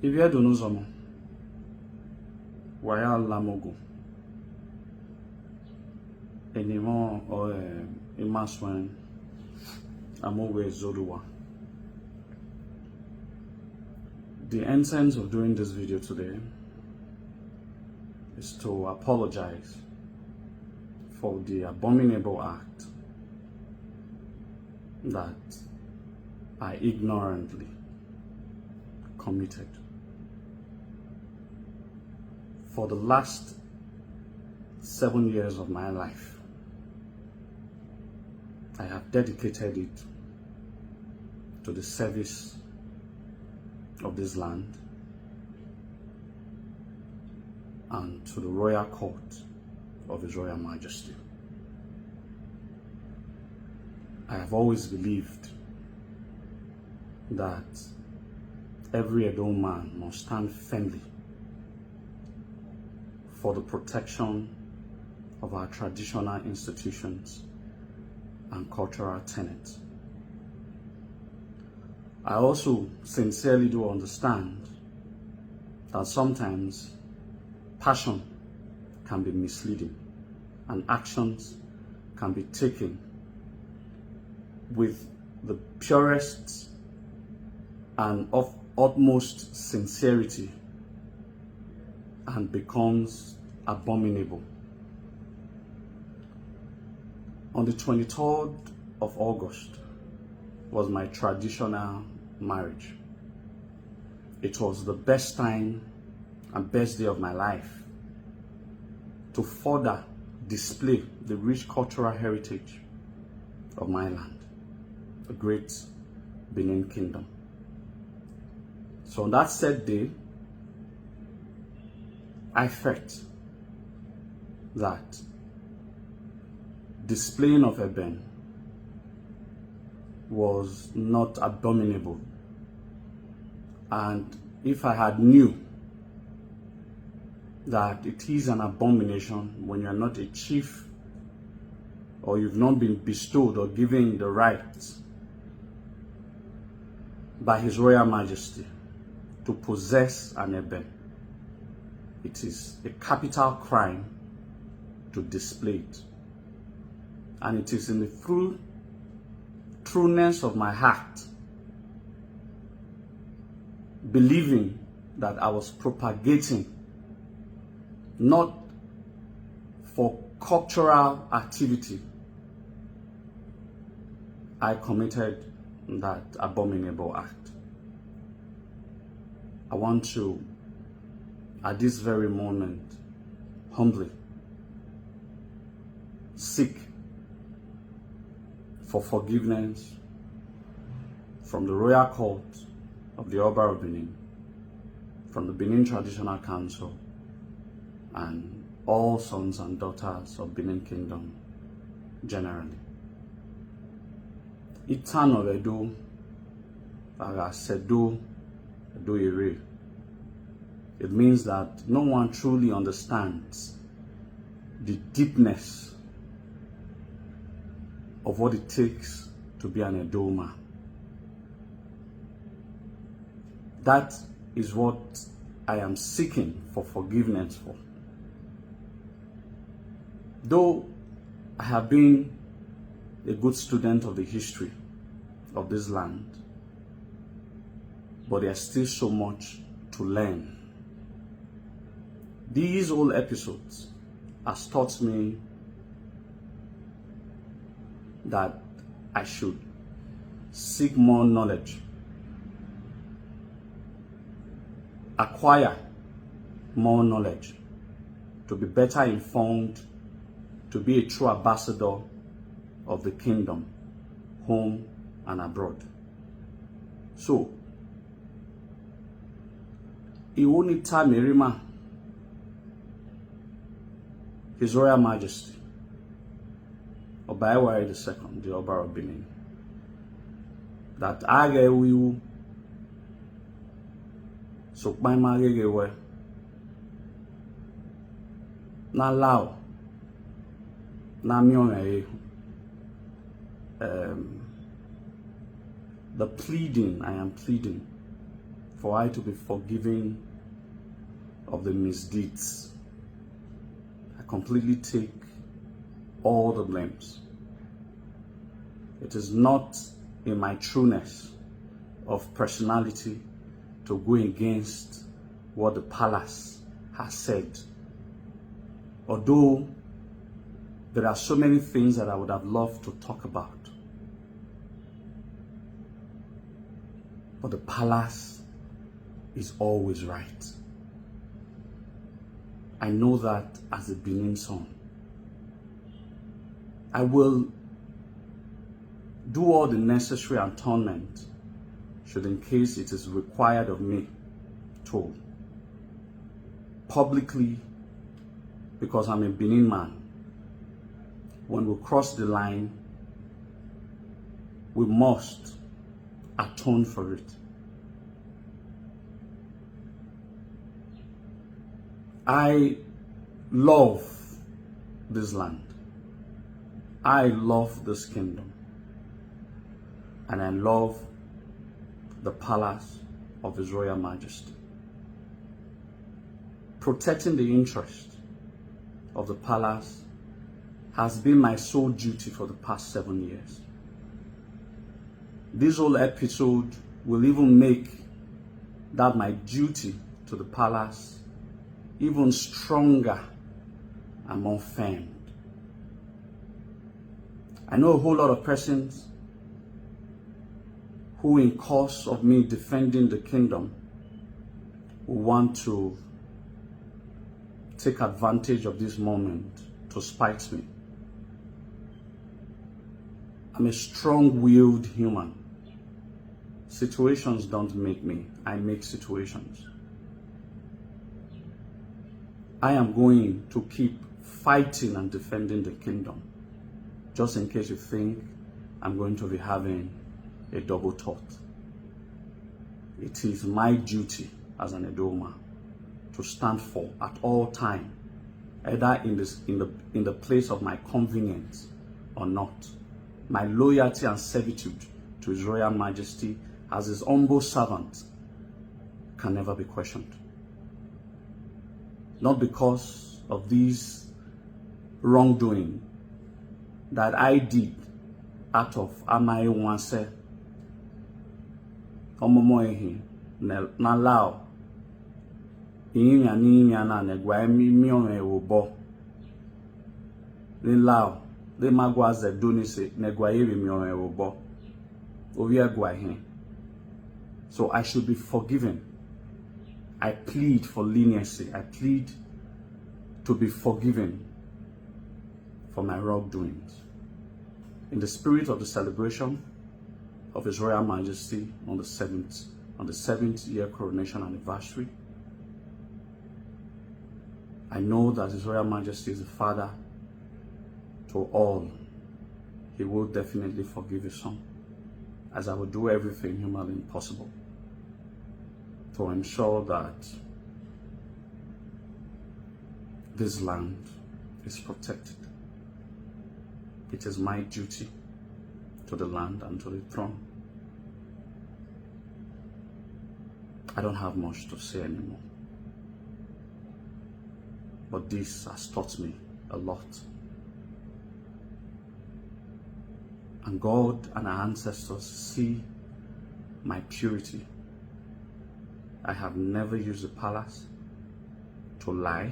If you don't know some, why are Lamogo? Anymore or Imaswan Amowe Zodua. The essence of doing this video today is to apologize for the abominable act that I ignorantly committed. For the last 7 years of my life, I have dedicated it to the service of this land and to the royal court of His Royal Majesty. I have always believed that every Edo man must stand firmly for the protection of our traditional institutions and cultural tenets. I also sincerely do understand that sometimes passion can be misleading and actions can be taken with the purest and of utmost sincerity and becomes abominable. On the 23rd of August was my traditional marriage. It was the best time and best day of my life to further display the rich cultural heritage of my land, the great Benin Kingdom. So on that said day, I felt that displaying of Eben was not abominable, and if I had knew that it is an abomination when you are not a chief or you've not been bestowed or given the right by His Royal Majesty to possess an Eben, it is a capital crime to display it. And it is in the trueness of my heart, believing that I was propagating not for cultural activity, I committed that abominable act. I want to, at this very moment, humbly seek for forgiveness from the Royal Court of the Oba of Benin, from the Benin Traditional Council, and all sons and daughters of Benin Kingdom generally. Itan of Edo, Sedo, Edo Ere. It means that no one truly understands the deepness of what it takes to be an Edoma. That is what I am seeking for forgiveness for. Though I have been a good student of the history of this land, but there's still so much to learn. These old episodes has taught me that I should seek more knowledge, acquire more knowledge, to be better informed, to be a true ambassador of the kingdom, home and abroad. So, Iwonita Merima, His Royal Majesty, Oba II, the Oba of Benin, that Aga Wiwu, so my Magewe, na Lao, na Myong, the pleading I am pleading for I to be forgiven of the misdeeds. I completely take all the blames. It is not in my trueness of personality to go against what the palace has said. Although there are so many things that I would have loved to talk about. But the palace is always right. I know that as a Benin son. I will do all the necessary atonement should in case it is required of me to publicly, because I'm a Benin man. When we cross the line, we must atone for it. I love this land. I love this kingdom. And I love the palace of His Royal Majesty. Protecting the interest of the palace has been my sole duty for the past 7 years. This whole episode will even make that my duty to the palace even stronger and more firm. I know a whole lot of persons who, in course of me defending the kingdom, will want to take advantage of this moment to spite me. I'm a strong-willed human. Situations don't make me, I make situations. I am going to keep fighting and defending the kingdom, just in case you think I'm going to be having a double thought. It is my duty as an Edoma to stand for at all time, either in the place of my convenience or not. My loyalty and servitude to His Royal Majesty as His humble servant can never be questioned. Not because of this wrongdoing that I did out of Amae Wanse Omomoehi na lao inya na negwa mi Oba ni lao de magwa ze doni se negwa yiri mi Oba ovi agwa hi. So I should be forgiven. I plead for leniency. I plead to be forgiven for my wrongdoings. In the spirit of the celebration of His Royal Majesty on the 7th year coronation anniversary, I know that His Royal Majesty is the Father to all. He will definitely forgive His Son, as I will do everything humanly possible to ensure that this land is protected. It is my duty to the land and to the throne. I don't have much to say anymore, but this has taught me a lot. And God and our ancestors see my purity. I have never used the palace to lie.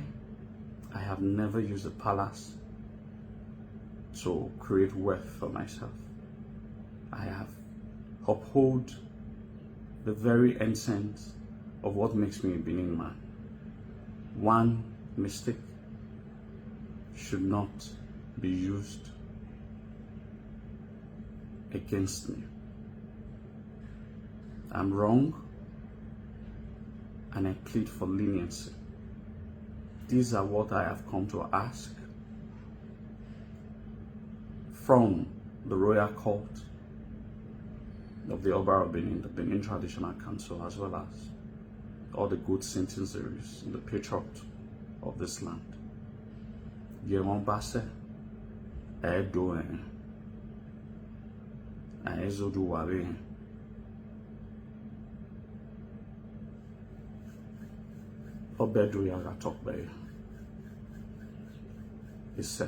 I have never used the palace to create wealth for myself. I have upheld the very essence of what makes me a Benin man. One mistake should not be used against me. I'm wrong, and I plead for leniency. These are what I have come to ask from the Royal Court of the Oba of Benin, the Benin Traditional Council, as well as all the good citizens and the patriot of this land. Yerombase, Edoen, Ezoduware. Obedu Yaga Tokbe. It's